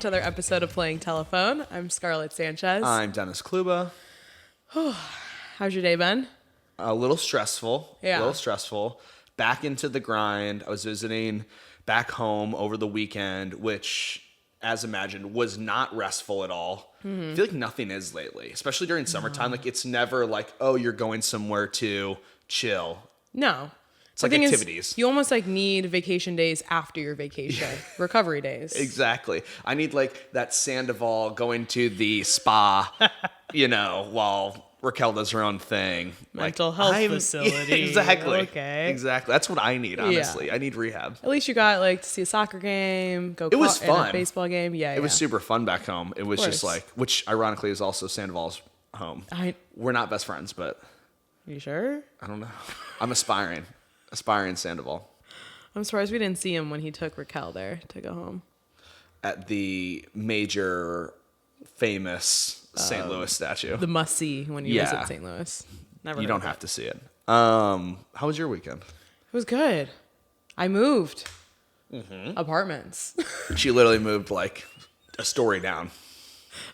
welcome to another episode of Playing Telephone. I'm Scarlett Sanchez. I'm Dennis Kluba. How's your day been? A little stressful. Yeah. A little stressful. Back into the grind. I was visiting back home over the weekend, which, as imagined, was not restful at all. I feel like nothing is lately, especially during summertime. Like, it's never like, oh, you're going somewhere to chill. No. It's like activities. You almost like need vacation days after your vacation. Recovery days. Exactly. I need like that Sandoval going to the spa, while Raquel does her own thing. Mental health facility. Exactly. Okay. Exactly. That's what I need, honestly. Yeah. I need rehab. At least you got like to see a soccer game, It was fun. a baseball game. Yeah, It was super fun back home. It was just course. like, which ironically is also Sandoval's home. We're not best friends, but You sure? I don't know. I'm aspiring Sandoval I'm surprised we didn't see him when he took Raquel there to go home. at the major famous St. Louis statue. The must see when you visit St. Louis. Never. You don't have to see it. How was your weekend? It was good. I moved apartments. She literally moved like a story down.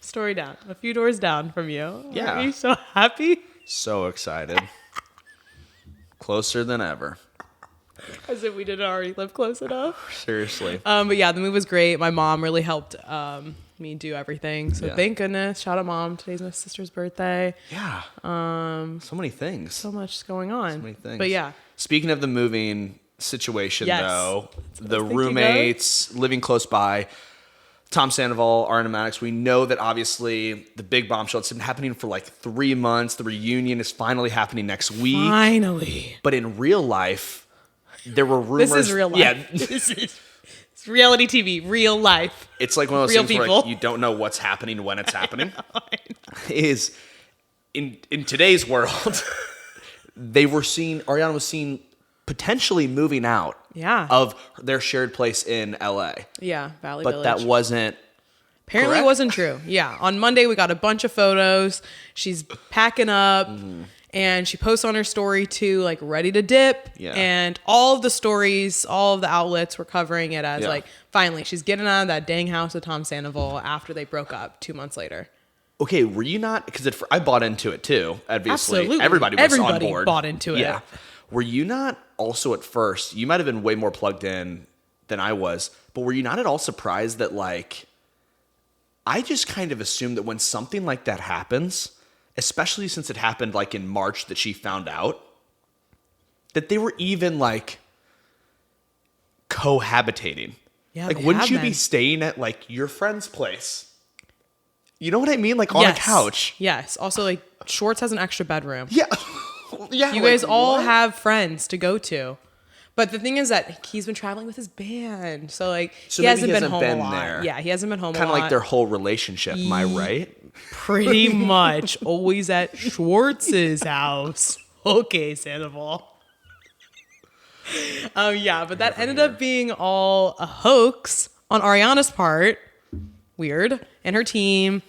Story down, a few doors down from you. Yeah. Are you so happy? So excited. Closer than ever. As if we didn't already live close enough. Seriously. But yeah, the move was great. My mom really helped me do everything. So thank goodness. Shout out mom. Today's my sister's birthday. Yeah. So many things. So much going on. So many things. But yeah. Speaking of the moving situation, Yes. though, the thinking roommates living close by, Tom Sandoval, Ariana Madix, we know that obviously the big bombshell, it's been happening for like 3 months. The reunion is finally happening next week. Finally. But in real life, there were rumors. This is real life. Yeah. It's reality TV, real life. It's like one of those Real things where people. like, you don't know what's happening when it's happening. Is in today's world, Ariana was seen potentially moving out of their shared place in LA. Yeah, Valley But Village. that wasn't Apparently correct? it wasn't true. Yeah. On Monday, we got a bunch of photos. She's packing up and she posts on her story too, like ready to dip. Yeah. And all of the stories, all of the outlets were covering it as like, finally, she's getting out of that dang house with Tom Sandoval after they broke up 2 months later. Okay, were you not? Because I bought into it too, obviously. Absolutely. Everybody was on board. Bought into it. Yeah. Were you not also at first, you might have been way more plugged in than I was, but were you not at all surprised that like, I just kind of assumed that when something like that happens, especially since it happened like in March that she found out, that they were even like cohabitating. Yeah, like, they wouldn't have you been. be staying at like your friend's place? You know what I mean? Like on a couch. Yes. Also, like, Schwartz has an extra bedroom. Yeah. Yeah. You guys all have friends to go to. But the thing is that he's been traveling with his band. So, like, So he maybe hasn't he been hasn't home been a lot. there. Yeah, he hasn't been home a lot. Kind of like their whole relationship. Am I right? Pretty much. Always at Schwartz's house. Okay, Sandoval. Yeah, but that ended up being all a hoax on Ariana's part. Weird. And her team.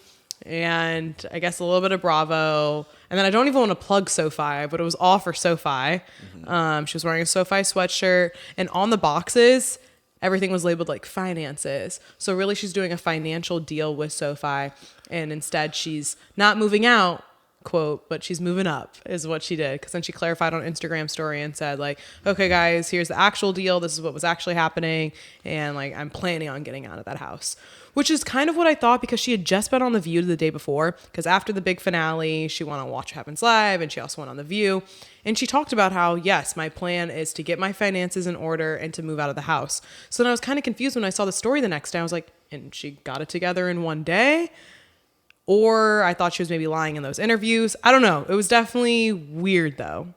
And I guess a little bit of Bravo. And then I don't even want to plug SoFi, but it was all for SoFi. She was wearing a SoFi sweatshirt. And on the boxes, everything was labeled like finances. So really she's doing a financial deal with SoFi. And instead she's not moving out, quote, but she's moving up is what she did. Because then she clarified on Instagram story and said like, okay, guys, here's the actual deal. This is what was actually happening. And like, I'm planning on getting out of that house. Which is kind of what I thought because she had just been on The View the day before. Because after the big finale, she went on Watch What Happens Live and she also went on The View. And she talked about how, yes, my plan is to get my finances in order and to move out of the house. So then I was kind of confused when I saw the story the next day. I was like, and she got it together in one day? Or I thought she was maybe lying in those interviews. I don't know. It was definitely weird though.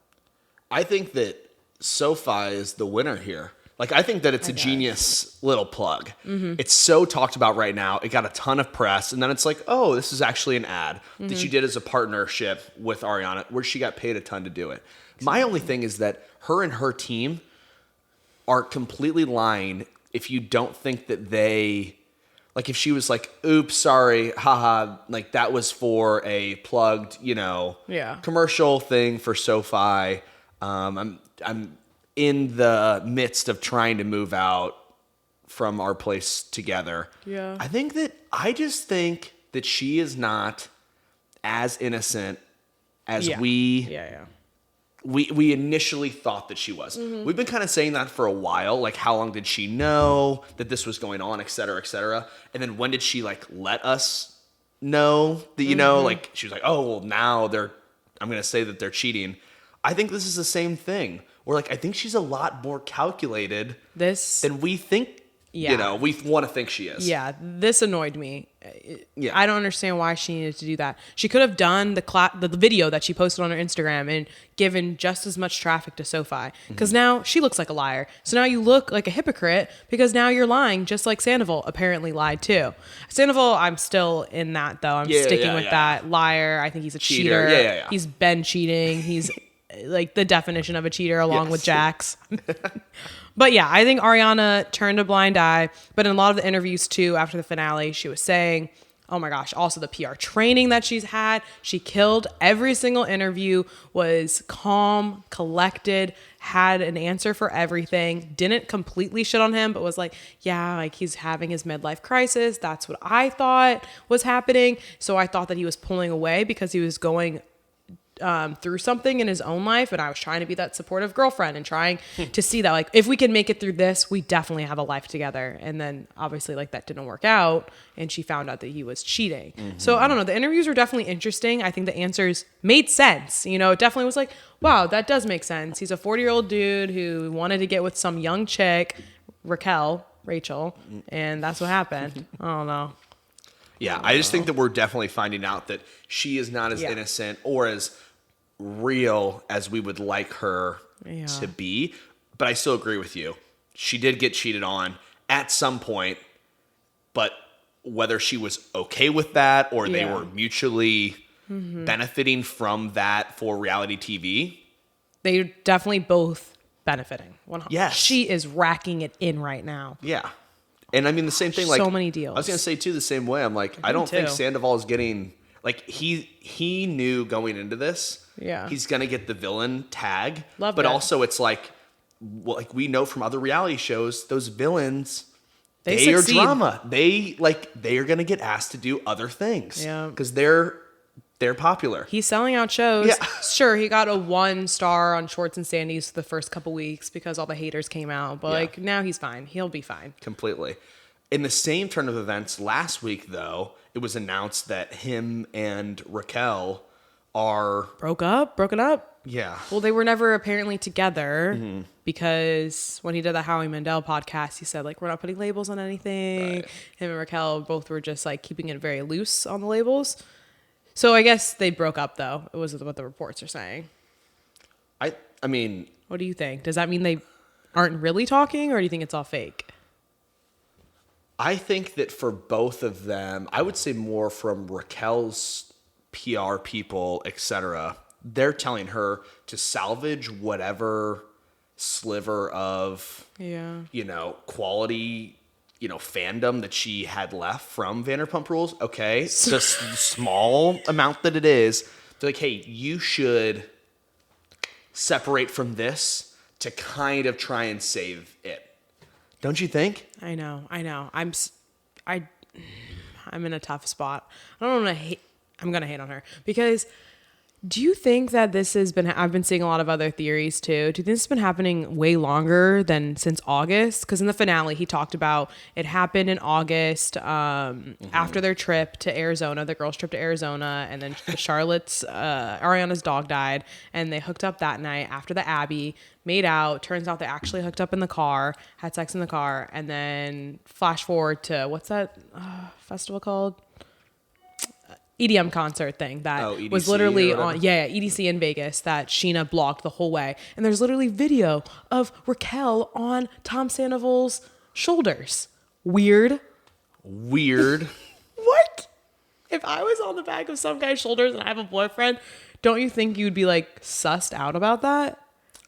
I think that SoFi is the winner here. Like, I think that it's a genius little plug. It's so talked about right now. It got a ton of press. And then it's like, oh, this is actually an ad that she did as a partnership with Ariana where she got paid a ton to do it. My only thing is that her and her team are completely lying if you don't think that they... Like, if she was like, oops, sorry, haha, like, that was for a plugged, commercial thing for SoFi. I'm in the midst of trying to move out from our place together. Yeah. I just think that she is not as innocent as we initially thought that she was. We've been kind of saying that for a while. Like, how long did she know that this was going on, et cetera, et cetera? And then when did she like let us know that, you know, like she was like, oh, well, now I'm going to say that they're cheating. I think this is the same thing. Where like, I think she's a lot more calculated than we think. You know, we want to think she is. Yeah, this annoyed me. I don't understand why she needed to do that. She could have done the video that she posted on her Instagram and given just as much traffic to SoFi. Because now she looks like a liar. So now you look like a hypocrite because now you're lying, just like Sandoval apparently lied too. Sandoval, I'm still in that though. I'm sticking with that. Liar. I think he's a cheater. Yeah. He's been cheating. He's like the definition of a cheater along with Jax. But yeah, I think Ariana turned a blind eye. But in a lot of the interviews too, after the finale, she was saying, oh my gosh, also the PR training that she's had, she killed every single interview, was calm, collected, had an answer for everything, didn't completely shit on him, but was like, yeah, like he's having his midlife crisis. That's what I thought was happening. So I thought that he was pulling away because he was going through something in his own life, and I was trying to be that supportive girlfriend and trying to see that like if we can make it through this, we definitely have a life together. And then obviously like that didn't work out, and she found out that he was cheating. So I don't know, the interviews were definitely interesting. I think the answers made sense. You know, it definitely was like, wow, that does make sense. He's a 40-year-old dude who wanted to get with some young chick, Rachel, and that's what happened. I don't know. Yeah, I just think that we're definitely finding out that she is not as innocent or as real as we would like her to be. But I still agree with you. She did get cheated on at some point, but whether she was okay with that or they were mutually benefiting from that for reality TV. They're definitely both benefiting. Yes. She is racking it in right now. Yeah. And I mean, the same thing, like, so many deals. I was going to say too, the same way. I'm like, I don't think Sandoval is getting, like, he knew going into this, he's going to get the villain tag. But also it's like we know from other reality shows, those villains, they are drama. They are going to get asked to do other things. Yeah. Because they're popular. He's selling out shows. Yeah. Sure, he got a 1 star on Schwartz and Sandy's for the first couple weeks because all the haters came out. But like now he's fine. He'll be fine. Completely. In the same turn of events last week, though, it was announced that him and Raquel are broken up. Yeah. Well, they were never apparently together because when he did the Howie Mandel podcast, he said like we're not putting labels on anything. Right. Him and Raquel both were just like keeping it very loose on the labels. So I guess they broke up, though. It was what the reports are saying. I mean... What do you think? Does that mean they aren't really talking, or do you think it's all fake? I think that for both of them, I would say more from Raquel's PR people, etc. They're telling her to salvage whatever sliver of, quality... fandom that she had left from Vanderpump Rules. Okay, just small amount that it is. They're like, hey, you should separate from this to kind of try and save it. Don't you think? I know. I'm in a tough spot. I don't want to hate. I'm gonna hate on her because. Do you think that this has been, I've been seeing a lot of other theories too. Do you think this has been happening way longer than since August? Because in the finale, he talked about it happened in August after their trip to Arizona, the girls' trip to Arizona. And then Charlotte's, Ariana's dog died. And they hooked up that night after the Abbey, made out. Turns out they actually hooked up in the car, had sex in the car. And then flash forward to, what's that festival called? EDM concert thing that was literally on EDC in Vegas that Sheena blocked the whole way, and there's literally video of Raquel on Tom Sandoval's shoulders. Weird. What? If I was on the back of some guy's shoulders and I have a boyfriend, don't you think you'd be like sussed out about that?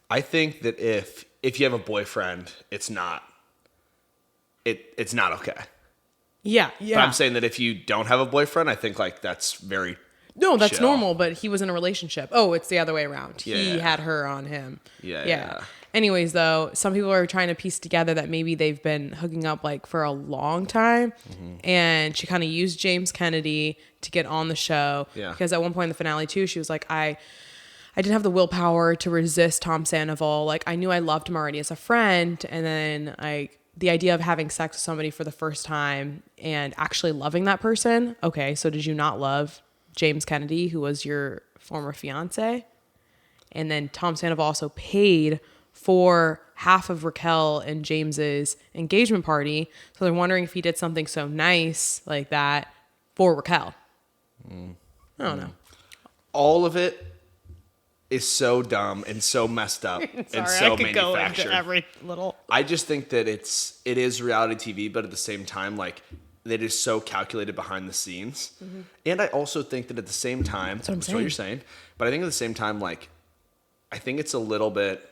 I think that if you have a boyfriend, it's not okay. Yeah. But I'm saying that if you don't have a boyfriend, I think like that's very that's chill. normal, but he was in a relationship. Oh, it's the other way around. He had her on him. Yeah. Anyways, though, some people are trying to piece together that maybe they've been hooking up like for a long time. And she kind of used James Kennedy to get on the show. Yeah. Because at one point in the finale too, she was like, I didn't have the willpower to resist Tom Sandoval. Like, I knew I loved him already as a friend. And then the idea of having sex with somebody for the first time and actually loving that person. Okay, so did you not love James Kennedy, who was your former fiance? And then Tom Sandoval also paid for half of Raquel and James's engagement party. So they're wondering if he did something so nice like that for Raquel. I don't know. All of it is so dumb and so messed up and so I could go manufactured. into every little. I just think that it is reality TV, but at the same time, like, it is so calculated behind the scenes. And I also think that at the same time, that's what you're saying, but I think at the same time, like, I think it's a little bit,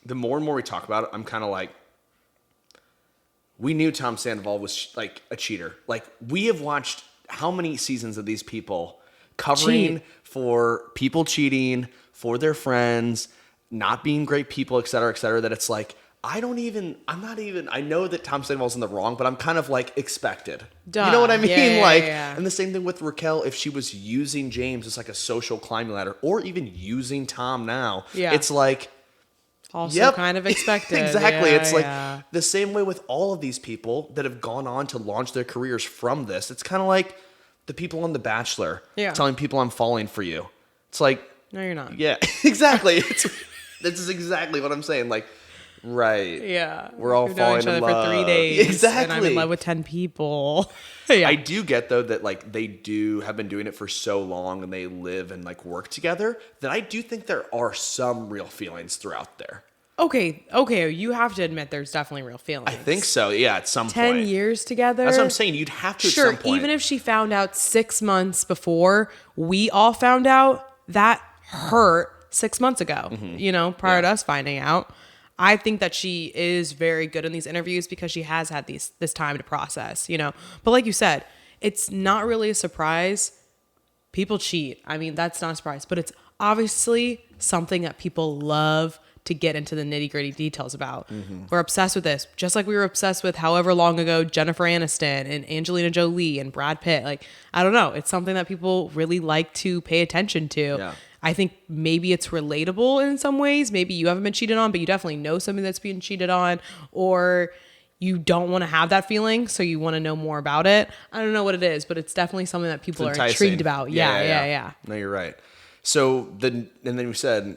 the more and more we talk about it, I'm kind of like, we knew Tom Sandoval was like a cheater. Like, we have watched how many seasons of these people covering for people cheating, for their friends, not being great people, et cetera, that it's like, I know that Tom Sandoval's in the wrong, but I'm kind of like expected. Duh. You know what I mean? Yeah. And the same thing with Raquel, if she was using James as like a social climbing ladder, or even using Tom now, it's like, also kind of expected. Exactly. It's like the same way with all of these people that have gone on to launch their careers from this. It's kind of like the people on The Bachelor telling people I'm falling for you. It's like, no, you're not. Yeah, exactly. This is exactly what I'm saying. Like, right. Yeah. We're all falling in love for 3 days. Exactly. And I'm in love with 10 people. Yeah. I do get though that like they do have been doing it for so long and they live and like work together that I do think there are some real feelings throughout there. Okay. You have to admit there's definitely real feelings. I think so. Yeah. At some 10 point. 10 years together. That's what I'm saying. You'd have to sure, at some point. even if she found out 6 months before we all found out, that hurt 6 months ago, prior to us finding out. I think that she is very good in these interviews because she has had this time to process, But like you said, it's not really a surprise. People cheat. I mean, that's not a surprise, but it's obviously something that people love to get into the nitty-gritty details about. We're obsessed with this, just like we were obsessed with however long ago Jennifer Aniston and Angelina Jolie and Brad Pitt. Like, I don't know. It's something that people really like to pay attention to. Yeah. I think maybe it's relatable in some ways. Maybe you haven't been cheated on, but you definitely know somebody that's being cheated on, or you don't want to have that feeling, so you want to know more about it. I don't know what it is, but it's definitely something that people are intrigued about. Yeah. No, you're right. So then we said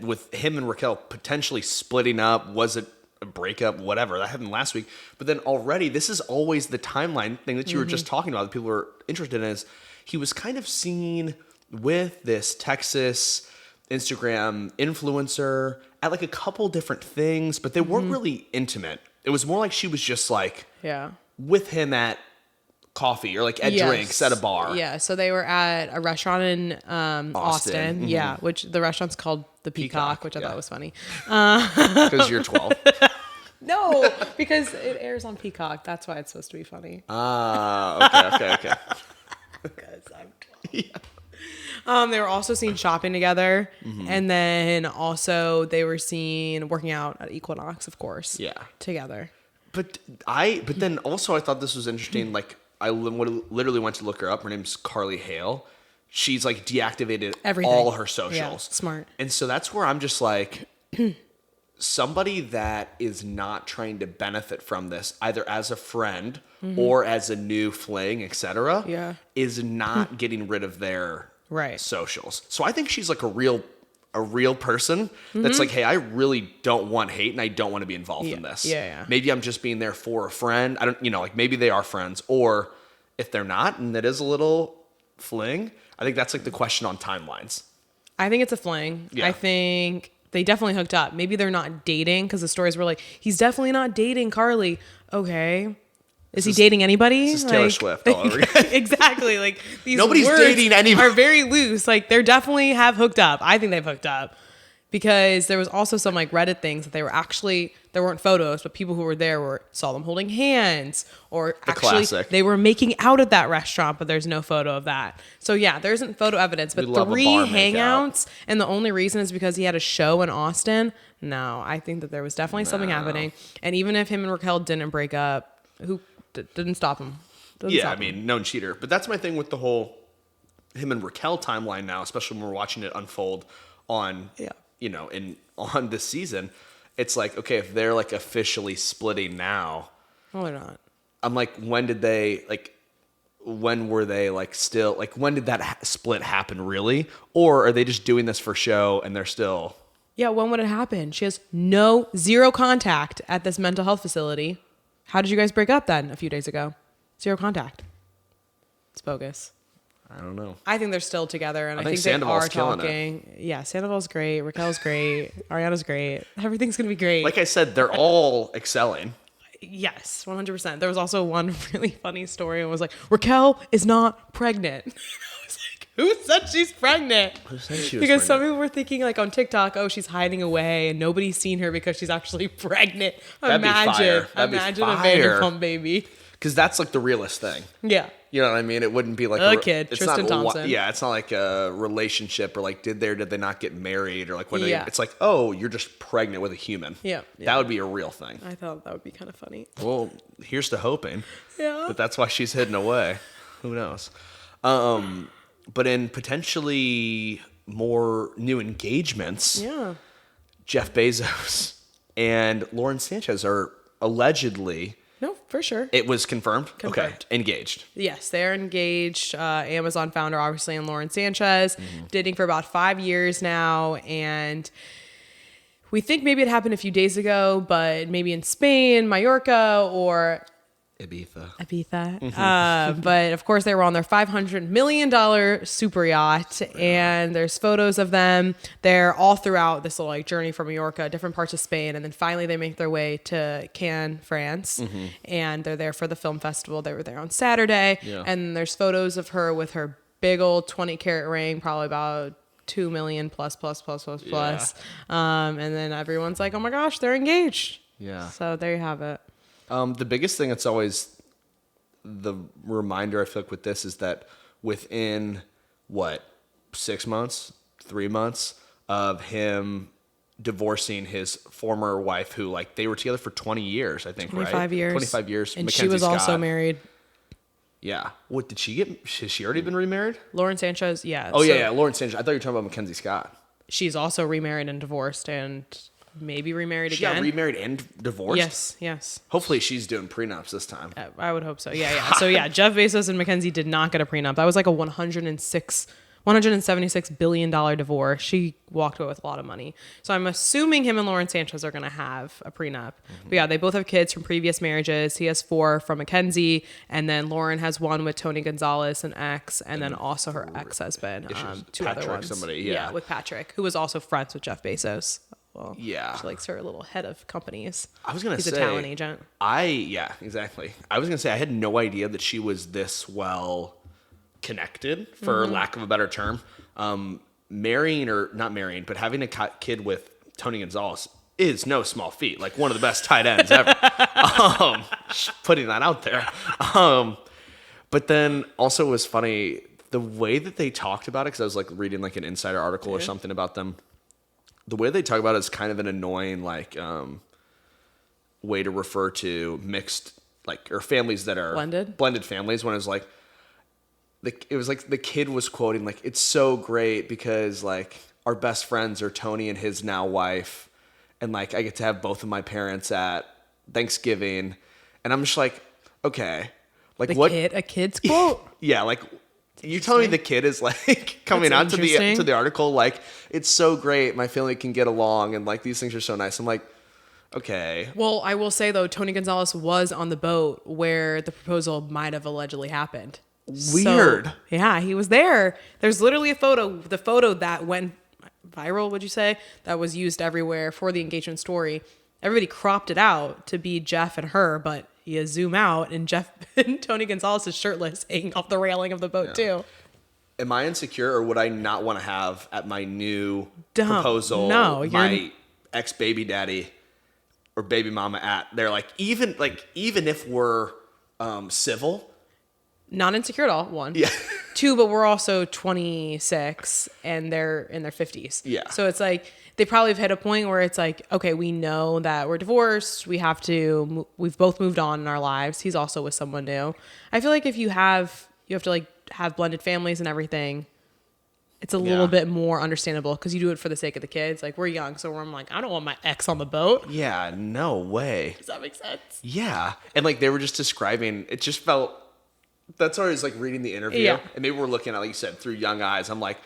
with him and Raquel potentially splitting up, was it a breakup, whatever, that happened last week. But then already, this is always the timeline thing that you were just talking about that people were interested in, is he was kind of seen with this Texas Instagram influencer at like a couple different things, but they weren't really intimate. It was more like she was just like with him at coffee or like at drinks at a bar. Yeah, so they were at a restaurant in Austin. Yeah, which the restaurant's called the Peacock, which I thought was funny. Because you're 12. No, because it airs on Peacock. That's why it's supposed to be funny. Okay. Because I'm 12. Yeah. They were also seen shopping together, and then also they were seen working out at Equinox, of course. Yeah, together. But then also I thought this was interesting. Like I literally went to look her up. Her name's Carly Hale. She's like deactivated all her socials. Yeah, smart. And so that's where I'm just like, somebody that is not trying to benefit from this, either as a friend or as a new fling, etc., is not getting rid of their socials. So I think she's like a real person that's like, hey, I really don't want hate and I don't want to be involved in this. Yeah. Maybe I'm just being there for a friend. I don't, like maybe they are friends, or if they're not and it is a little fling, I think that's like the question on timelines. I think it's a fling. Yeah. I think they definitely hooked up. Maybe they're not dating, because the stories were like, he's definitely not dating Carly. Okay. Is he dating anybody? This is Taylor Swift all over again. Exactly. Like, these Nobody's words dating anybody. Are very loose. Like, they definitely have hooked up. I think they've hooked up. because there was also some like Reddit things that they were actually, there weren't photos, but people who were there saw them holding hands, or actually classic. they were making out at that restaurant, but there's no photo of that. So yeah, there isn't photo evidence, but We love a 3 bar hangouts, and the only reason is because he had a show in Austin. No, I think that there was definitely something happening. And even if him and Raquel didn't break up, who didn't stop him? Yeah, I mean, known cheater. But that's my thing with the whole him and Raquel timeline now, especially when we're watching it unfold on, on this season. It's like, okay, if they're like officially splitting now. No, they're not. I'm like, when were they like still, like when did that split happen really? Or are they just doing this for show and they're still. Yeah, when would it happen? She has zero contact at this mental health facility. How did you guys break up then a few days ago? 0 contact. It's bogus. I don't know. I think they're still together, and I think they Sandoval's are talking. Yeah, Sandoval's great. Raquel's great. Ariana's great. Everything's gonna be great. Like I said, they're all excelling. Yes, 100%. There was also one really funny story. It was like, Raquel is not pregnant. I was like, who said she's pregnant? Who said she was because some pregnant? people were thinking like on TikTok, oh, she's hiding away and nobody's seen her because she's actually pregnant. That'd be fire. That'd be Imagine a fire. Vanderpump baby. Because that's like the realest thing. Yeah. You know what I mean? It wouldn't be like A kid, it's Tristan not, Thompson. Yeah, it's not like a relationship or like did they not get married or like when Yeah. it's like, oh, you're just pregnant with a human. Yeah. That would be a real thing. I thought that would be kind of funny. Well, here's to hoping. Yeah. But that's why she's hidden away. Who knows? But in potentially more new engagements, Yeah. Jeff Bezos and Lauren Sanchez are allegedly. No, for sure. It was confirmed. Okay, Confirmed. engaged. Yes, they're engaged. Amazon founder, obviously, and Lauren Sanchez, dating for about 5 years now. And we think maybe it happened a few days ago, but maybe in Spain, Mallorca, or Ibiza. But of course, they were on their $500 million super yacht, and there's photos of them. They're all throughout this little like journey from Mallorca, different parts of Spain, and then finally they make their way to Cannes, France, and they're there for the film festival. They were there on Saturday, and there's photos of her with her big old 20-carat ring, probably about 2 million plus. And then everyone's like, oh my gosh, they're engaged. Yeah. So there you have it. The biggest thing that's always the reminder I feel like with this is that within 6 months, 3 months of him divorcing his former wife, who like they were together for 20 years, I think, 25 right? years. 25 years. And Mackenzie she was also Scott. married. Yeah. What did she get? Has she already been remarried? Lauren Sanchez, yeah. Oh, So yeah. Lauren Sanchez. I thought you were talking about Mackenzie Scott. she's also remarried and divorced and maybe remarried She again. got remarried and divorced? Yes. Hopefully she's doing prenups this time. I would hope so. Yeah. So yeah, Jeff Bezos and Mackenzie did not get a prenup. That was like a $176 billion divorce. She walked away with a lot of money. So I'm assuming him and Lauren Sanchez are going to have a prenup. But yeah, they both have kids from previous marriages. He has 4 from Mackenzie, and then Lauren has 1 with Tony Gonzalez, an ex, and then also her ex-husband. 2 other Patrick, ones. somebody, yeah. With Patrick, who was also friends with Jeff Bezos. Well, Yeah. she likes her little head of companies. I was going to say. He's a talent agent. Yeah, exactly. I was going to say I had no idea that she was this well connected, for lack of a better term. Marrying, or not marrying, but having a kid with Tony Gonzalez is no small feat. Like one of the best tight ends ever. Putting that out there. But then also it was funny the way that they talked about it, because I was like reading like an insider article or something about them. The way they talk about it is kind of an annoying like way to refer to mixed, like, or families that are blended families, when it was like the kid was quoting like, it's so great because like our best friends are Tony and his now wife, and like I get to have both of my parents at Thanksgiving, and I'm just like, okay, like A kid's quote? Yeah, like you telling me the kid is like coming That's out to the article like, it's so great, my family can get along, and like these things are so nice. I'm like, okay. Well, I will say though, Tony Gonzalez was on the boat where the proposal might have allegedly happened. Weird. So, yeah, he was there. There's literally a photo, the photo that went viral, would you say, that was used everywhere for the engagement story. Everybody cropped it out to be Jeff and her, but you zoom out and Jeff and Tony Gonzalez is shirtless hanging off the railing of the boat too. am I insecure or would I not want to have at my new Don't. proposal No, my ex baby daddy or baby mama at? They're like even if we're civil. Not insecure at all, one. Yeah. Two, but we're also 26 and they're in their 50s. Yeah. So it's like they probably have hit a point where it's like, okay, we know that we're divorced. We've both moved on in our lives. He's also with someone new. I feel like if you have to like have blended families and everything, it's a little bit more understandable because you do it for the sake of the kids. Like we're young, so I'm like, I don't want my ex on the boat. Yeah, no way. Does that make sense? Yeah. And like they were just describing, it just felt, that's why I was like reading the interview. Yeah. And maybe we're looking at, like you said, through young eyes. I'm like,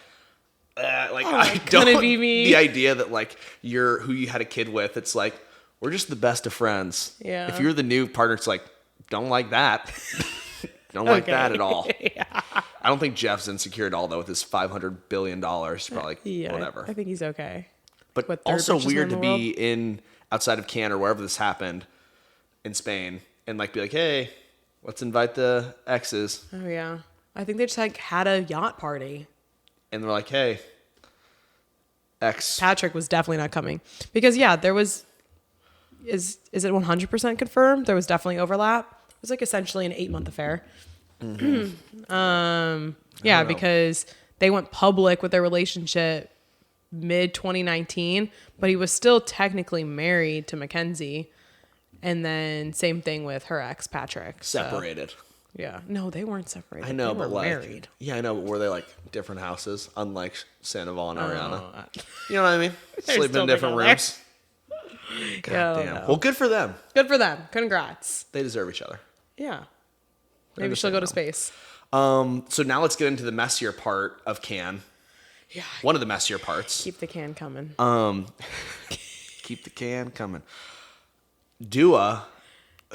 I don't, couldn't be me. the idea that like you're who you had a kid with, it's like, we're just the best of friends. Yeah. If you're the new partner, it's like, don't like that. Don't like that at all. Yeah. I don't think Jeff's insecure at all though with his $500 billion. Probably like, Yeah, whatever. I think he's okay. But What, third also richest man weird in to the world? be in outside of Cannes or wherever this happened in Spain and like be like, hey, let's invite the exes. Oh yeah. I think they just like had a yacht party. And they're like, hey, ex. Patrick was definitely not coming because there was. Is it 100% confirmed? There was definitely overlap. It was like essentially an 8-month affair. Yeah, because they went public with their relationship mid 2019, but he was still technically married to Mackenzie. And then same thing with her ex Patrick. Separated. Yeah. No, they weren't separated. I know, they but were like, married. yeah, I know, but were they like different houses, unlike Sandoval and Ariana? Oh, You know what I mean? They're Sleeping still in different together. rooms. God Yeah, damn. no. Well, good for them. Good for them. Congrats. They deserve each other. Yeah. Maybe she'll go to space. So now let's get into the messier part of Cannes. Yeah. One of the messier parts. Keep the can coming. Keep the can coming. Dua,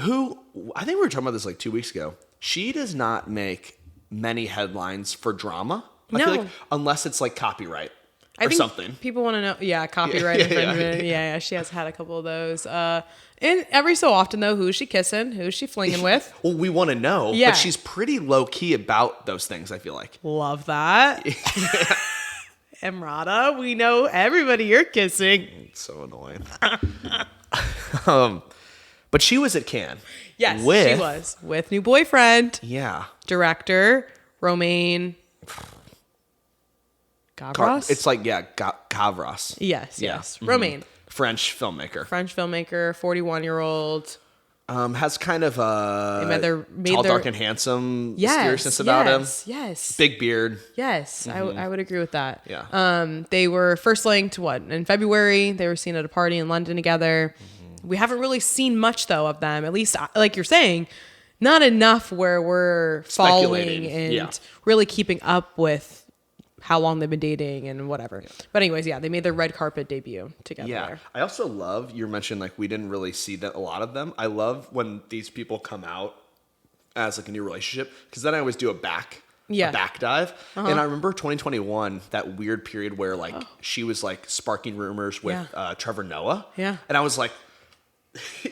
who I think we were talking about this like 2 weeks ago. She does not make many headlines for drama. I feel No. like unless it's like copyright I or think something. people want to know. Yeah, copyright Yeah, infringement. Yeah, she has had a couple of those. And every so often though, who's she kissing? Who's she flinging with? Well, we want to know, Yeah. but she's pretty low key about those things, I feel like. Love that. Emrata, we know everybody you're kissing. It's so annoying. But she was at Cannes. Yes, with, she was with new boyfriend, Yeah. director Romain Gavras. It's like, yeah, Gavras. yes, Yeah. yes, Romain, French filmmaker. French filmmaker, 41-year-old. Has kind of a made tall, their- dark, and handsome Yes, seriousness about him. Yes, Big beard. Yes, I would agree with that. Yeah. They were first linked in February. They were seen at a party in London together. We haven't really seen much though of them. At least, like you're saying, not enough where we're following Speculating, and yeah. really keeping up with how long they've been dating and whatever. But anyways, they made their red carpet debut together. Yeah. there. I also love, you mentioned like we didn't really see that a lot of them. I love when these people come out as like a new relationship because then I always do a back dive. And I remember 2021, that weird period where like she was like sparking rumors with Trevor Noah. Yeah. And I was like,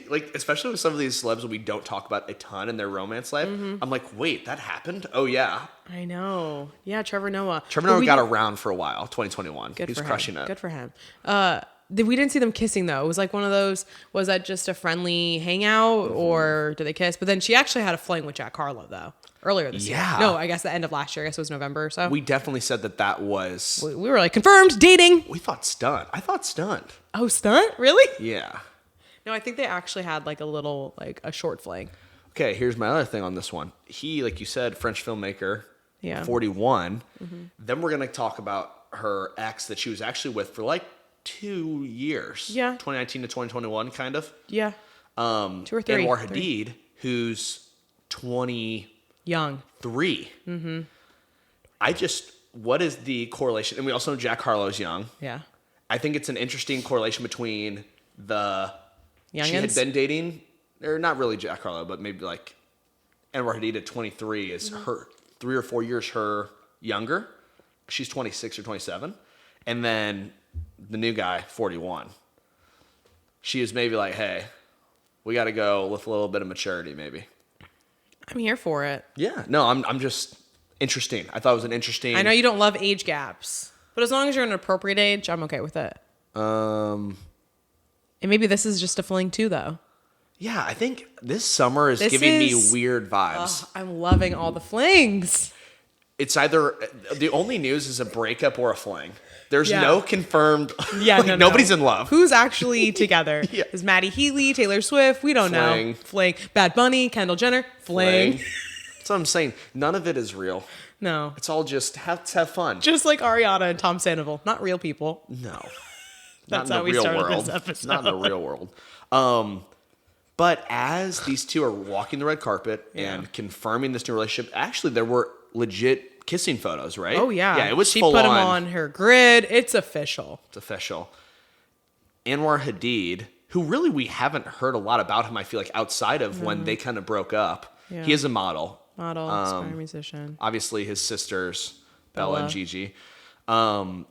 like, especially with some of these celebs that we don't talk about a ton in their romance life, I'm like, wait, that happened? Oh, yeah. I know. Yeah, Trevor Noah. Trevor Noah got around for a while, 2021. Good He's for crushing him. it. Good for him. We didn't see them kissing though. It was like one of those. Was that just a friendly hangout or did they kiss? But then she actually had a fling with Jack Harlow though earlier this year. Yeah. No, I guess the end of last year. I guess it was November or so. We definitely said that was... We were like confirmed dating. We thought stunt. I thought stunt. Oh, stunt? Really? Yeah. No, I think they actually had like a short fling. Okay, here's my other thing on this one. He, like you said, French filmmaker, Yeah. 41. Then we're going to talk about her ex that she was actually with for like 2 years. Yeah. 2019 to 2021, kind of. Yeah. 2 or 3. Anwar 3. Hadid, who's 23. Young. What is the correlation? And we also know Jack Harlow's young. Yeah. I think it's an interesting correlation between she had Youngins? been dating, or not really Jack Harlow, but maybe like Anwar Hadid at 23 is her 3 or 4 years her younger. She's 26 or 27. And then the new guy, 41. She is maybe like, hey, we got to go with a little bit of maturity maybe. I'm here for it. Yeah. No, I'm just, interesting. I thought it was an interesting. I know you don't love age gaps, but as long as you're an appropriate age, I'm okay with it. And maybe this is just a fling too, though. Yeah, I think this summer is giving me weird vibes. Oh, I'm loving all the flings. It's either the only news is a breakup or a fling. There's no confirmed. Yeah, like, nobody's in love. Who's actually together? Is Maddie Healy, Taylor Swift? We don't know. Fling. Bad Bunny, Kendall Jenner. Fling. That's what I'm saying. None of it is real. No. It's all just let's have fun. Just like Ariana and Tom Sandoval. Not real people. No. That's not how in the we real started world. this episode. Not in the real world. But as these two are walking the red carpet and confirming this new relationship, actually there were legit kissing photos, right? Oh yeah. Yeah, it was She full put on. them on her grid. It's official. It's official. Anwar Hadid, who really we haven't heard a lot about him, I feel like, outside of when they kind of broke up. Yeah. He is a model. Aspiring musician. Obviously his sisters, Bella and Gigi.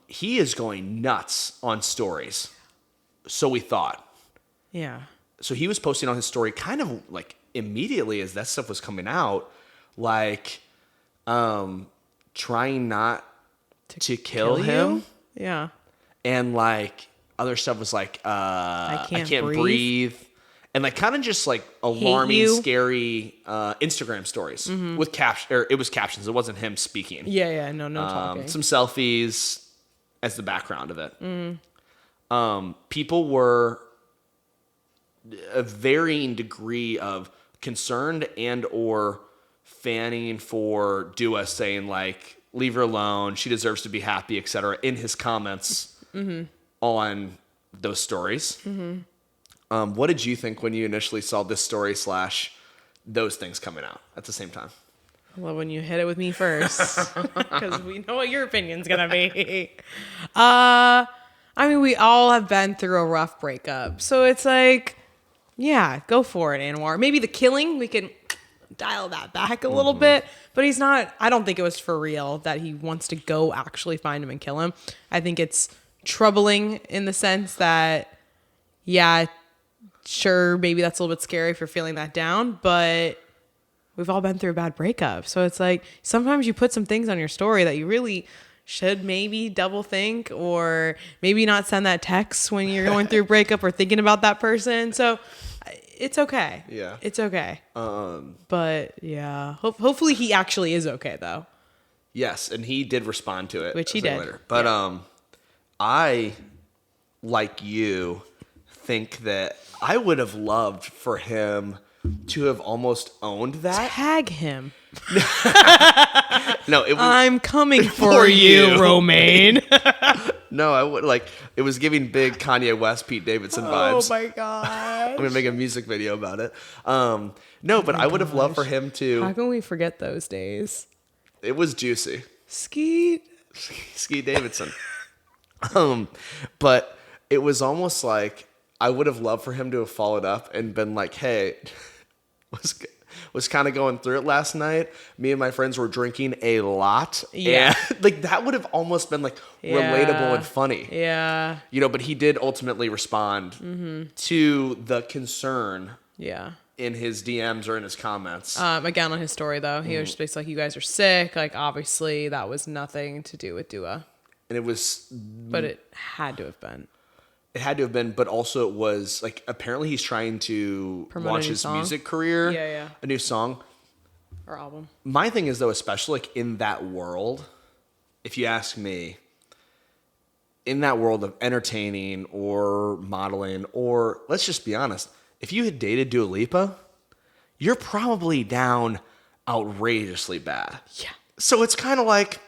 He is going nuts on stories. So we thought. Yeah. So he was posting on his story kind of like immediately as that stuff was coming out, like trying not to kill him. Yeah. And like other stuff was like I can't breathe. And like kind of just like alarming, scary Instagram stories with it was captions. It wasn't him speaking. Yeah, no talking. Some selfies as the background of it. People were a varying degree of concerned and or fanning for Dua, saying like, leave her alone, she deserves to be happy, etc. in his comments on those stories. What did you think when you initially saw this story / those things coming out at the same time? I love when you hit it with me first, because we know what your opinion's gonna be. I mean, we all have been through a rough breakup, so it's like, yeah, go for it, Anwar. Maybe the killing, we can dial that back a little bit, but he's not. I don't think it was for real that he wants to go actually find him and kill him. I think it's troubling in the sense that, yeah, sure, maybe that's a little bit scary if you're feeling that down, but we've all been through a bad breakup. So it's like sometimes you put some things on your story that you really should maybe double think, or maybe not send that text when you're going through a breakup or thinking about that person. So it's okay. Yeah. It's okay. But yeah, hopefully he actually is okay though. Yes, and he did respond to it. Which he did. Later. But I, like you, think that I would have loved for him to have almost owned that. Tag him. No, it was, I'm coming for you, Romaine. No, I would like it was giving big Kanye West, Pete Davidson vibes. Oh my god! I'm gonna make a music video about it. No, but I would have loved for him to. How can we forget those days? It was juicy. Skeet Davidson. But it was almost like I would have loved for him to have followed up and been like, "Hey, was kind of going through it last night. Me and my friends were drinking a lot." Yeah. And like that would have almost been like relatable and funny. Yeah. You know, but he did ultimately respond to the concern. Yeah. In his DMs or in his comments. Again, on his story though, he was just basically like, "You guys are sick." Like obviously that was nothing to do with Dua. And it was, but it had to have been. It had to have been, but also it was like apparently he's trying to launch his music career. Yeah. A new song or album. My thing is though, especially like in that world, if you ask me, in that world of entertaining or modeling, or let's just be honest, if you had dated Dua Lipa, you're probably down outrageously bad. Yeah. So it's kind of like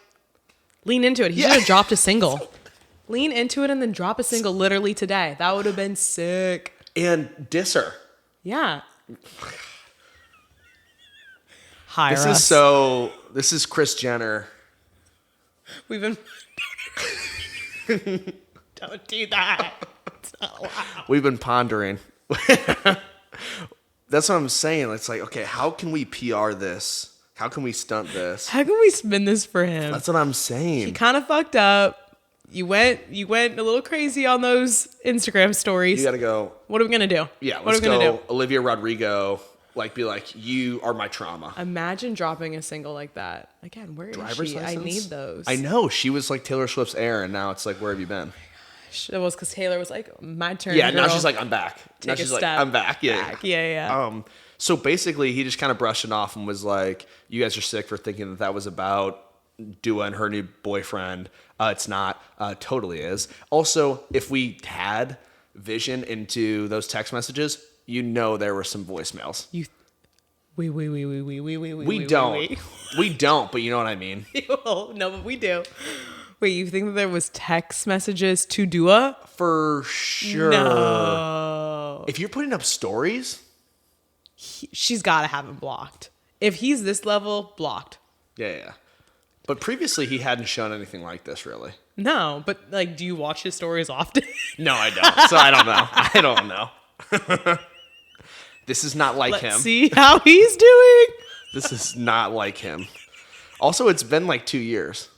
lean into it. He should have dropped a single. Lean into it and then drop a single literally today. That would have been sick. And diss her. Yeah. Hire this us. This is Kris Jenner. We've been. Don't do that. It's not allowed. We've been pondering. That's what I'm saying. It's like, okay, how can we PR this? How can we stunt this? How can we spin this for him? That's what I'm saying. He kind of fucked up. You went a little crazy on those Instagram stories. You gotta go. What are we gonna do? Yeah, what are we let's gonna go. do? Olivia Rodrigo. like be like, you are my trauma. Imagine dropping a single like that. Again, where is Driver's she? license? I need those. I know. She was like Taylor Swift's heir, and now it's like, where have you been? It was because Taylor was like, my turn. Yeah, girl. now she's like, I'm back. Now Take a she's like, step I'm back. Yeah. back. Yeah. So basically, he just kind of brushed it off and was like, you guys are sick for thinking that was about Dua and her new boyfriend. It's not. Totally is. Also, if we had vision into those text messages, you know there were some voicemails. We don't. We don't, but you know what I mean. Well, no, but we do. Wait, you think that there was text messages to Dua? For sure. No. If you're putting up stories... She's got to have him blocked. If he's this level, blocked. Yeah. But previously, he hadn't shown anything like this, really. No, but like, do you watch his stories often? No, I don't. So I don't know. I don't know. This is not like him. Let's see how he's doing. This is not like him. Also, it's been like 2 years.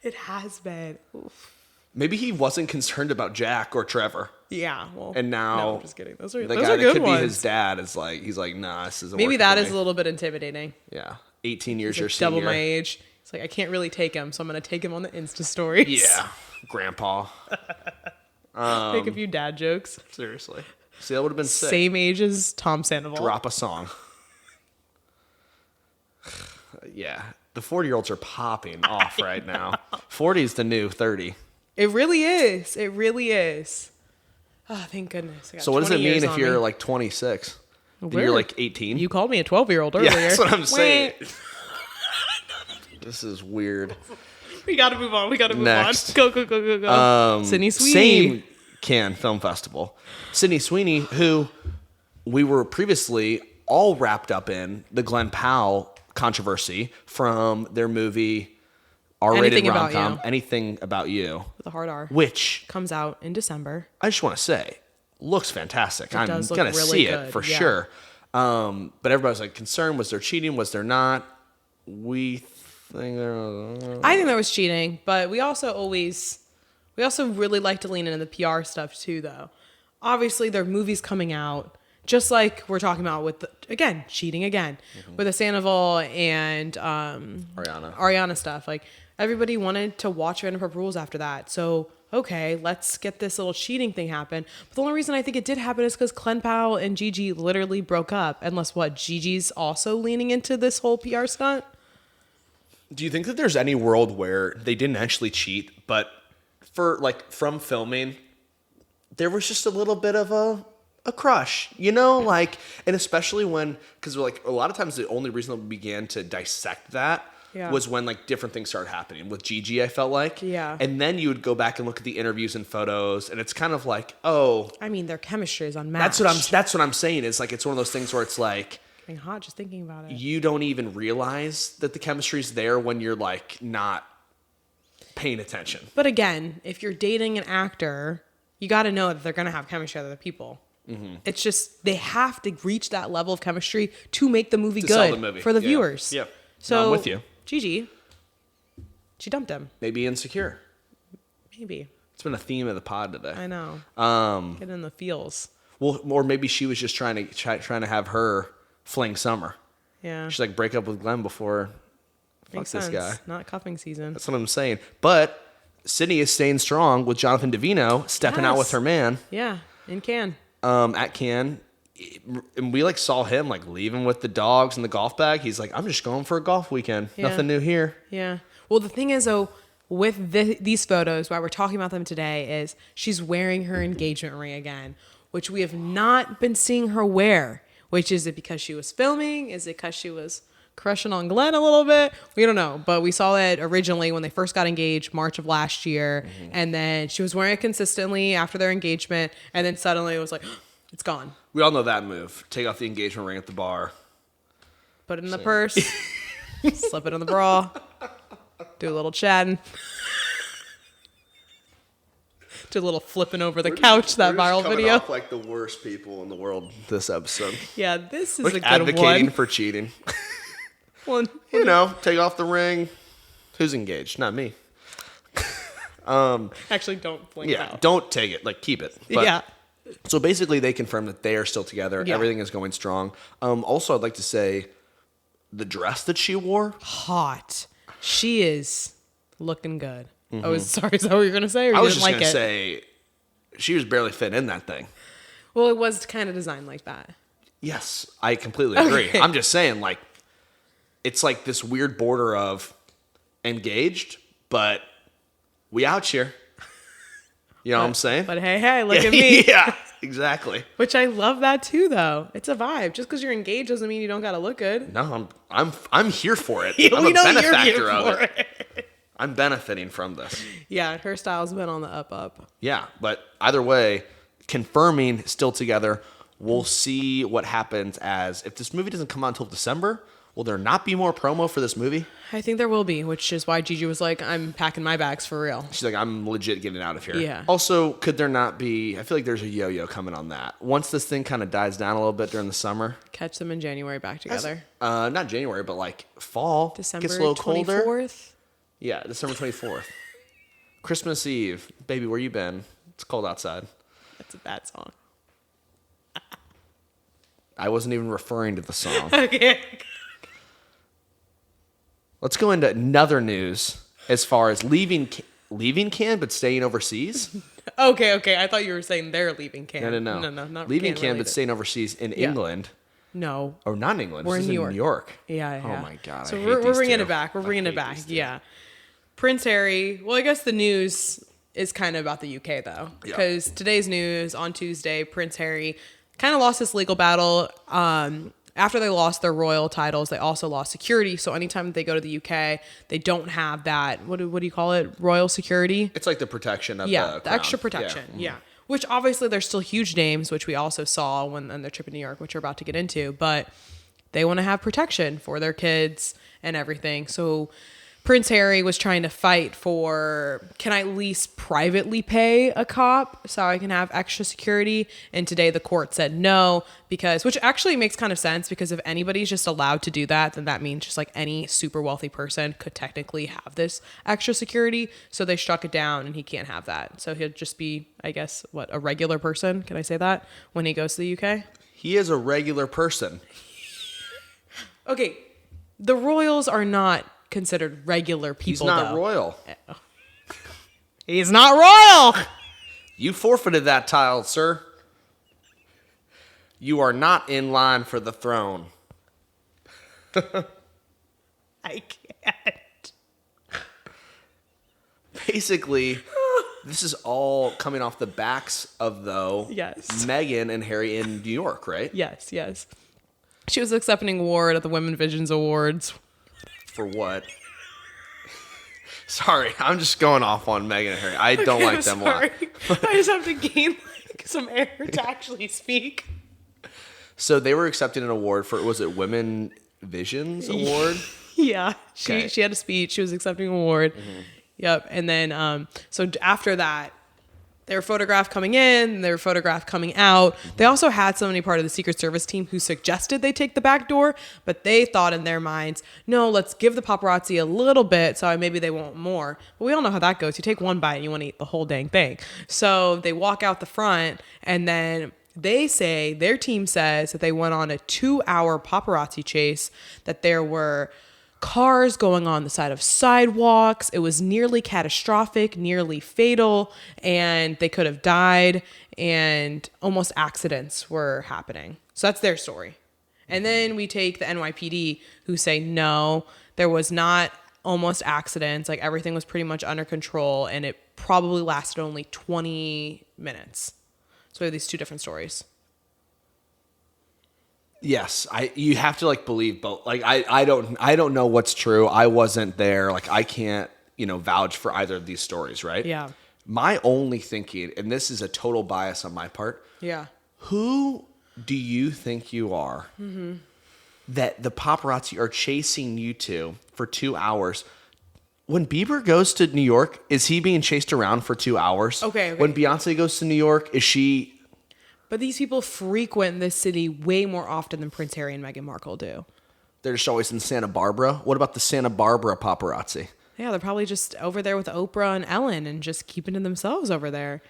It has been. Oof. Maybe he wasn't concerned about Jack or Trevor. Yeah, well, And now, no, I'm just kidding. Those are the those guy are that good could ones. be his dad is like, he's like, nah, this isn't Maybe working that for is me. a little bit intimidating. Yeah. 18 years He's your like senior. double my age. It's like, I can't really take him, so I'm going to take him on the Insta stories. Yeah. Grandpa. Make a few dad jokes. Seriously. See, that would have been sick. Same age as Tom Sandoval. Drop a song. Yeah. The 40-year-olds are popping off right now. 40 is the new 30. It really is. It really is. Oh, thank goodness. I got So what does 20 it mean years if on you're me. like 26? Then Weird. you're like 18? You called me a 12-year-old earlier. Yeah, that's what I'm saying. Wait. This is weird. We got to move on. Next. Go. Sydney Sweeney. Same Cannes Film Festival. Sydney Sweeney, who we were previously all wrapped up in the Glenn Powell controversy from their movie R-rated Anything About rom-com, You. Anything About You, With a hard R. which Comes out in December. I just want to say looks fantastic. I'm does look going to really see good, it for yeah. sure. But everybody's like concerned. Was there cheating? Was there not? We think there I think there was cheating, but we also really like to lean into the PR stuff too, though. Obviously, there are movies coming out, just like we're talking about with cheating again with the Sandoval and Ariana stuff. Like everybody wanted to watch Vanderpump Rules after that, so okay, let's get this little cheating thing happen. But the only reason I think it did happen is because Glenn Powell and Gigi literally broke up. Unless Gigi's also leaning into this whole PR stunt. Do you think that there's any world where they didn't actually cheat, but from filming, there was just a little bit of a crush, you know, like, and especially because like a lot of times the only reason that we began to dissect that was when like different things started happening with Gigi, I felt like. Yeah. And then you would go back and look at the interviews and photos, and it's kind of like, oh, I mean, their chemistry is unmatched. that's what I'm saying. Is like it's one of those things where it's like Getting hot just thinking about it. you don't even realize that the chemistry's there when you're like not paying attention. But again, if you're dating an actor, you got to know that they're going to have chemistry with other people. Mm-hmm. It's just they have to reach that level of chemistry to make the movie Sell good the movie. for the Yeah. viewers. Yeah. So No, I'm with you. Gigi, she dumped him. Maybe insecure. Maybe. It's been a theme of the pod today. I know. Get in the feels. Well, or maybe she was just trying to have her fling Summer. Yeah. She's like break up with Glenn before. Makes Fuck sense. this guy. Not cuffing season. That's what I'm saying. But Sydney is staying strong with Jonathan Davino stepping out Yes. with her man Yeah. In Cannes. at Cannes. And we like saw him like leaving with the dogs and the golf bag. He's like, I'm just going for a golf weekend. Yeah. Nothing new here. Yeah. Well, the thing is, though, with these photos, why we're talking about them today, is she's wearing her engagement ring again, which we have not been seeing her wear. Which is it because she was filming? Is it because she was crushing on Glenn a little bit? We don't know. But we saw that originally when they first got engaged, March of last year. Mm-hmm. And then she was wearing it consistently after their engagement. And then suddenly it was like, it's gone. We all know that move. Take off the engagement ring at the bar. Put it in the purse. Slip it in the bra. Do a little chatting. Do a little flipping over the couch, that viral video. Off like the worst people in the world this episode. Yeah, this is Like a good advocating one. for cheating. Well, You know, take off the ring. Who's engaged? Not me. actually, don't blink Yeah, out. don't take it. Like, keep it. But Yeah. So basically, they confirmed that they are still together. Yeah. Everything is going strong. Also, I'd like to say the dress that she wore. Hot. She is looking good. Oh, sorry. Is that what you're going to say? Or I you was didn't just like going to it? say she was barely fit in that thing. Well, it was kind of designed like that. Yes, I completely agree. Okay. I'm just saying, like, it's like this weird border of engaged, but we out here. You know what I'm saying? But hey, look at me. Yeah, exactly. Which I love that too, though. It's a vibe. Just because you're engaged doesn't mean you don't gotta look good. No, I'm here for it. Yeah, I'm we a know you're benefactor here of for it. I'm benefiting from this. Yeah, her style's been on the up. Yeah, but either way, confirming still together. We'll see what happens as if this movie doesn't come out until December. Will there not be more promo for this movie? I think there will be, which is why Gigi was like, I'm packing my bags for real. She's like, I'm legit getting out of here. Yeah. Also, could there not be, I feel like there's a yo-yo coming on that. Once this thing kind of dies down a little bit during the summer. Catch them in January back together. Not January, but like fall. December Gets a little colder. 24th. Yeah, December 24th. Christmas Eve. Baby, where you been? It's cold outside. That's a bad song. I wasn't even referring to the song. Okay. Let's go into another news as far as leaving Cannes but staying overseas. Okay. I thought you were saying they're leaving Cannes. No. Not leaving Cannes Cannes but related. staying overseas in Yeah. England. No. Or not in England. We're This in is New York. Yeah. Yeah. Oh my God. So I hate we're these bringing two. it back. We're I bringing it hate back. these two. Yeah. Prince Harry. Well, I guess the news is kind of about the UK though, Yeah. because today's news on Tuesday, Prince Harry kind of lost this legal battle. After they lost their royal titles, they also lost security. So anytime they go to the UK, they don't have that. What do you call it? Royal security. It's like the protection of the The crown. extra protection. Yeah. Which obviously they're still huge names, which we also saw on their trip in New York, which we're about to get into. But they want to have protection for their kids and everything. So Prince Harry was trying to fight for, can I at least privately pay a cop so I can have extra security? And today the court said no, because, which actually makes kind of sense, because if anybody's just allowed to do that, then that means just like any super wealthy person could technically have this extra security. So they struck it down and he can't have that. So he'll just be, I guess, a regular person? Can I say that? When he goes to the UK? He is a regular person. Okay, the royals are not considered regular people. He's not though. royal. He's not royal. You forfeited that tile, sir. You are not in line for the throne. I can't. Basically, this is all coming off the backs of, Yes. Meghan and Harry in New York, right? Yes. She was accepting an award at the Women Visions Awards. For what? Sorry, I'm just going off on Meghan and Harry. I don't like them a lot. I just have to gain some air to actually speak. So they were accepting an award for, was it Women Visions Award? Yeah, Okay. she had a speech. She was accepting an award. Mm-hmm. Yep, and then so after that, they were photographed coming in, they were photographed coming out. They also had somebody part of the Secret Service team who suggested they take the back door, but they thought in their minds, no, let's give the paparazzi a little bit so maybe they want more. But we all know how that goes. You take one bite and you want to eat the whole dang thing. So they walk out the front, and then they say, their team says that they went on a 2-hour paparazzi chase, that there were cars going on the side of sidewalks. It was nearly catastrophic, nearly fatal, and they could have died, and almost accidents were happening. So that's their story. And then we take the NYPD, who say, no, there was not almost accidents. Like, everything was pretty much under control, and it probably lasted only 20 minutes. So we have these two different stories. Yes, you have to believe both. I don't know what's true. I wasn't there. I can't, vouch for either of these stories, right? Yeah. My only thinking, and this is a total bias on my part. Yeah. Who do you think you are that the paparazzi are chasing you to for 2 hours? When Bieber goes to New York, is he being chased around for 2 hours? Okay. When Beyonce goes to New York, is she? But these people frequent this city way more often than Prince Harry and Meghan Markle do. They're just always in Santa Barbara. What about the Santa Barbara paparazzi? Yeah, they're probably just over there with Oprah and Ellen and just keeping to themselves over there.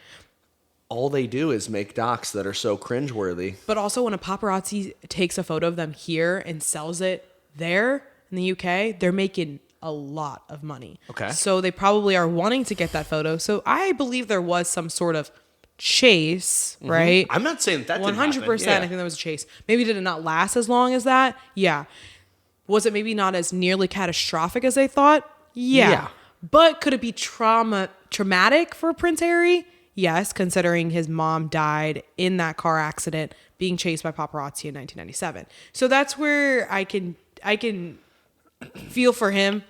all they do is make docs that are so cringeworthy. But also when a paparazzi takes a photo of them here and sells it there in the UK, they're making a lot of money. Okay. So they probably are wanting to get that photo. So I believe there was some sort of chase, right? I'm not saying that 100%. didn't happen. I think there was a chase. Maybe did it not last as long as that? Yeah. Was it maybe not as nearly catastrophic as they thought? Yeah. But could it be traumatic for Prince Harry? Yes, considering his mom died in that car accident being chased by paparazzi in 1997. So that's where I can feel for him.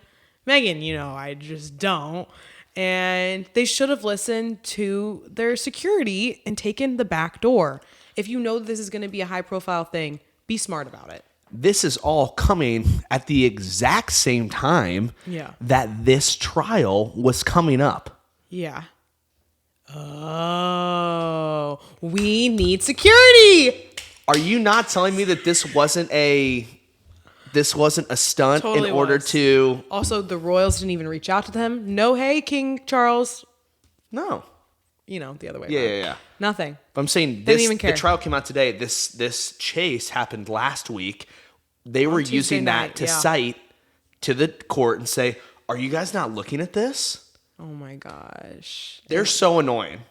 Meghan, I just don't. And they should have listened to their security and taken the back door. If you know this is going to be a high profile thing, be smart about it. This is all coming at the exact same time that this trial was coming up. Yeah. Oh, we need security. Are you not telling me that this wasn't a stunt Totally in order was. to... Also, the royals didn't even reach out to them. No, hey, King Charles. No. The other way around. Yeah. Nothing. But I'm saying Didn't even care. the trial came out today. This chase happened last week. They were Tuesday using night, that to cite to the court and say, are you guys not looking at this? Oh my gosh. They're so annoying.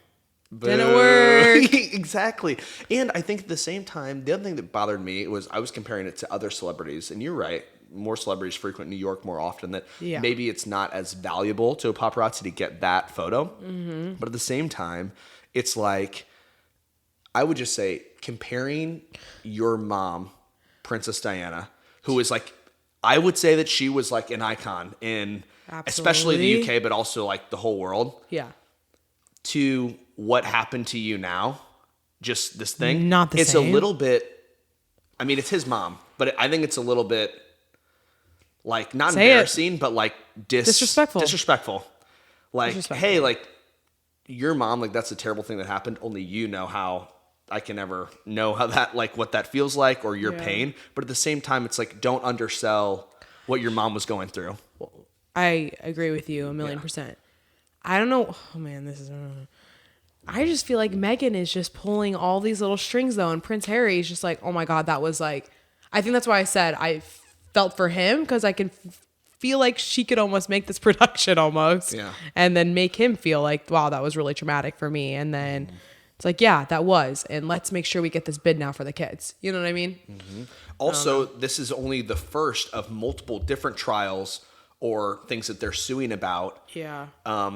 Didn't work. Exactly. And I think at the same time, the other thing that bothered me was I was comparing it to other celebrities. And you're right. More celebrities frequent New York more often. That maybe it's not as valuable to a paparazzi to get that photo. Mm-hmm. But at the same time, it's like, I would just say comparing your mom, Princess Diana, who is like, I would say that she was like an icon in especially the UK, but also like the whole world. Yeah. To what happened to you now, just this thing. Not the same. It's a little bit, I mean, it's his mom, but I think it's a little bit like not embarrassing, but like disrespectful. Like, hey, like your mom, like that's a terrible thing that happened. Only you know how. I can never know how that, like what that feels like or your pain. But at the same time, it's like, don't undersell what your mom was going through. I agree with you 1,000,000%. I don't know. Oh man, I just feel like Meghan is just pulling all these little strings though. And Prince Harry is just like, oh my God, that was like, I think that's why I said I felt for him. Cause I can feel like she could almost make this production almost. Yeah. And then make him feel like, wow, that was really traumatic for me. And then it's like, yeah, that was. And let's make sure we get this bid now for the kids. You know what I mean? Mm-hmm. Also, this is only the first of multiple different trials or things that they're suing about. Yeah.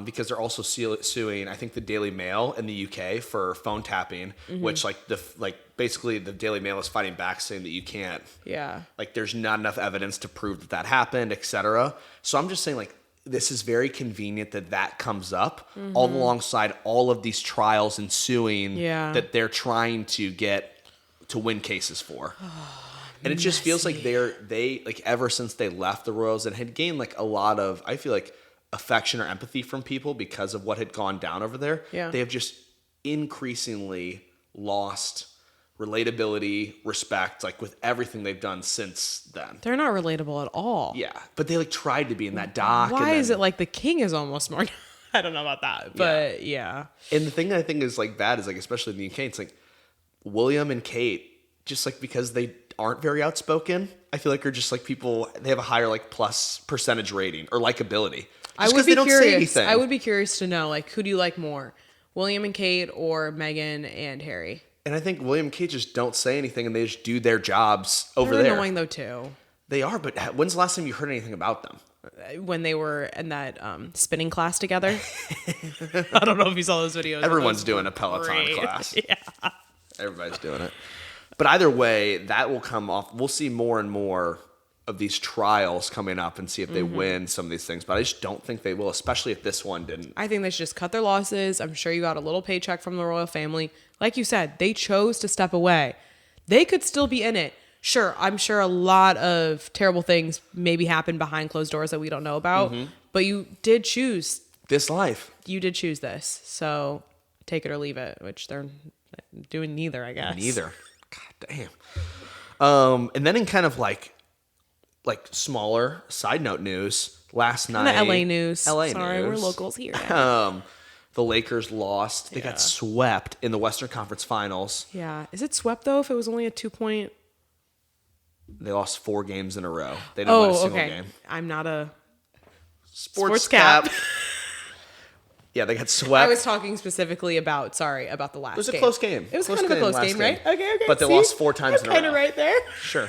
Because they're also suing, I think, the Daily Mail in the UK for phone tapping, which basically the Daily Mail is fighting back saying that you can't. Yeah. Like there's not enough evidence to prove that happened, etc. So I'm just saying like, this is very convenient that comes up all alongside all of these trials and suing that they're trying to get to win cases for. And it just feels like they like ever since they left the royals and had gained like a lot of, I feel like, affection or empathy from people because of what had gone down over there. Yeah. They have just increasingly lost relatability, respect, like with everything they've done since then. They're not relatable at all. Yeah, but they like tried to be in that doc. Why is it like the king is almost more? I don't know about that, but yeah. And the thing that I think is like bad is like, especially in the UK, it's like William and Kate, just like because they aren't very outspoken, I feel like are just like people, they have a higher like plus percentage rating or likability. I would be curious. I would be curious to know like who do you like more, William and Kate or Meghan and Harry? And I think William and Kate just don't say anything and they just do their jobs over there. They're annoying though too. They are, but when's the last time you heard anything about them? When they were in that spinning class together. I don't know if you saw those videos. Everyone's doing a Peloton class. Yeah. Everybody's doing it. But either way, that will come off. We'll see more and more of these trials coming up and see if they win some of these things. But I just don't think they will, especially if this one didn't. I think they should just cut their losses. I'm sure you got a little paycheck from the royal family. Like you said, they chose to step away. They could still be in it. Sure, I'm sure a lot of terrible things maybe happen behind closed doors that we don't know about. But you did choose this life. You did choose this. So take it or leave it, which they're doing neither, I guess. Neither. God damn. And then in kind of like smaller side note news, last night. The LA news. LA Sorry, news. we're locals here now. The Lakers lost. They got swept in the Western Conference Finals. Yeah. Is it swept, though, if it was only a 2-point? They lost 4 games in a row. They didn't win a single game. I'm not a Sports cap. Yeah, they got swept. I was talking specifically about the last game. It was a close game. It was kind of a close game, right? Okay. But they lost 4 times in a row. Kind of right there. Sure.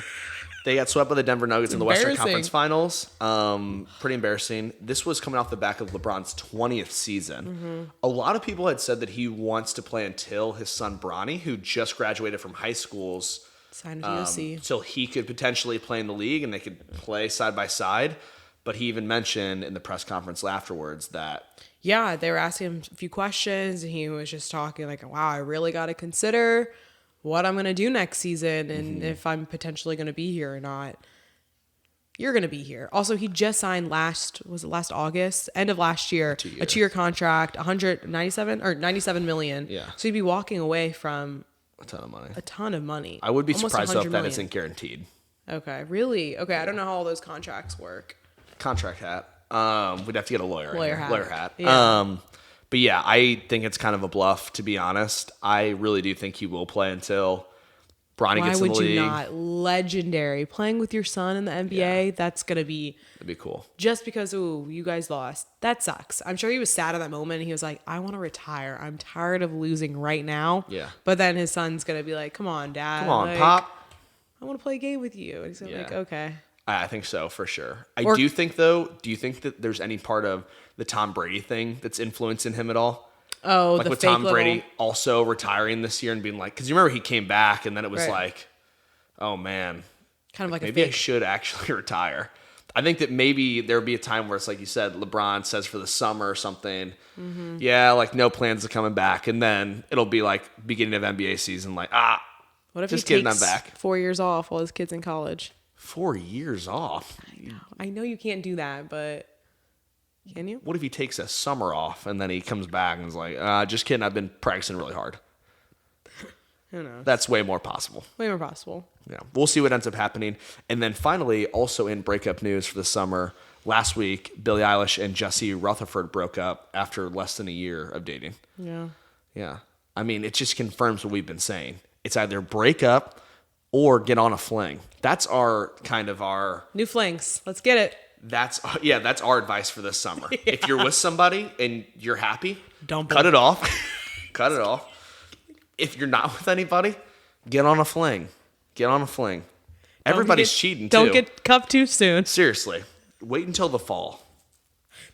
They got swept by the Denver Nuggets in the Western Conference Finals. Pretty embarrassing. This was coming off the back of LeBron's 20th season. Mm-hmm. A lot of people had said that he wants to play until his son Bronny, who just graduated from high schools, signed with the OC, so he could potentially play in the league and they could play side by side. But he even mentioned in the press conference afterwards that they were asking him a few questions and he was just talking like, wow, I really got to consider what I'm going to do next season and if I'm potentially going to be here or not. You're going to be here. Also, he just signed last August, end of last year, a 2-year contract, 97 million. Yeah. So he'd be walking away from a ton of money. I would be surprised though if that isn't guaranteed. Okay, really? Okay, I don't know how all those contracts work. Contract hat. We'd have to get a lawyer. Lawyer hat. Yeah. But yeah, I think it's kind of a bluff, to be honest. I really do think he will play until Bronny gets in the league. Why would you not? Legendary. Playing with your son in the NBA, that's going to be... That'd be cool. Just because, you guys lost. That sucks. I'm sure he was sad at that moment. And he was like, I want to retire. I'm tired of losing right now. Yeah. But then his son's going to be like, come on, Dad. Come on, Pop. I want to play a game with you. And he's like, okay. I think so, for sure. Do you think that there's any part of the Tom Brady thing that's influencing him at all? Oh, like with Tom Brady also retiring this year and being like, because you remember he came back and then it was like, oh man, kind of like maybe I should actually retire. I think that maybe there would be a time where it's like you said, LeBron says for the summer or something, like no plans of coming back, and then it'll be like beginning of NBA season, like what if just he getting takes them back 4 years off while his kid's in college? 4 years off. I know you can't do that, but can you? What if he takes a summer off and then he comes back and is like, just kidding, I've been practicing really hard. Who knows? That's way more possible. Way more possible. Yeah. We'll see what ends up happening. And then finally, also in breakup news for the summer, last week, Billie Eilish and Jesse Rutherford broke up after less than a year of dating. Yeah. Yeah. I mean, it just confirms what we've been saying. It's either break up or get on a fling. That's our new flings. Let's get it. That's our advice for this summer. Yeah. If you're with somebody and you're happy, don't cut it off. Cut it off. If you're not with anybody, get on a fling. Get on a fling. Everybody's cheating too. Don't get cuffed too soon. Seriously. Wait until the fall.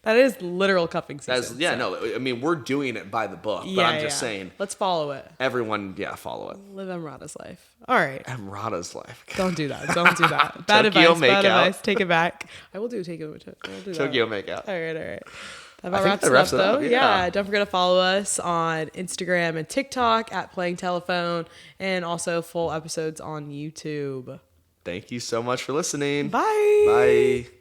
That is literal cuffing season. I mean, we're doing it by the book, but I'm just saying. Let's follow it. Everyone, follow it. Live Emrata's life. All right. Emrata's life. Don't do that. Don't do that. Bad advice. Take it back. I will do take it. Tokyo makeout. All right. That about wraps it up, though. Yeah. Don't forget to follow us on Instagram and TikTok at Playing Telephone, and also full episodes on YouTube. Thank you so much for listening. Bye. Bye.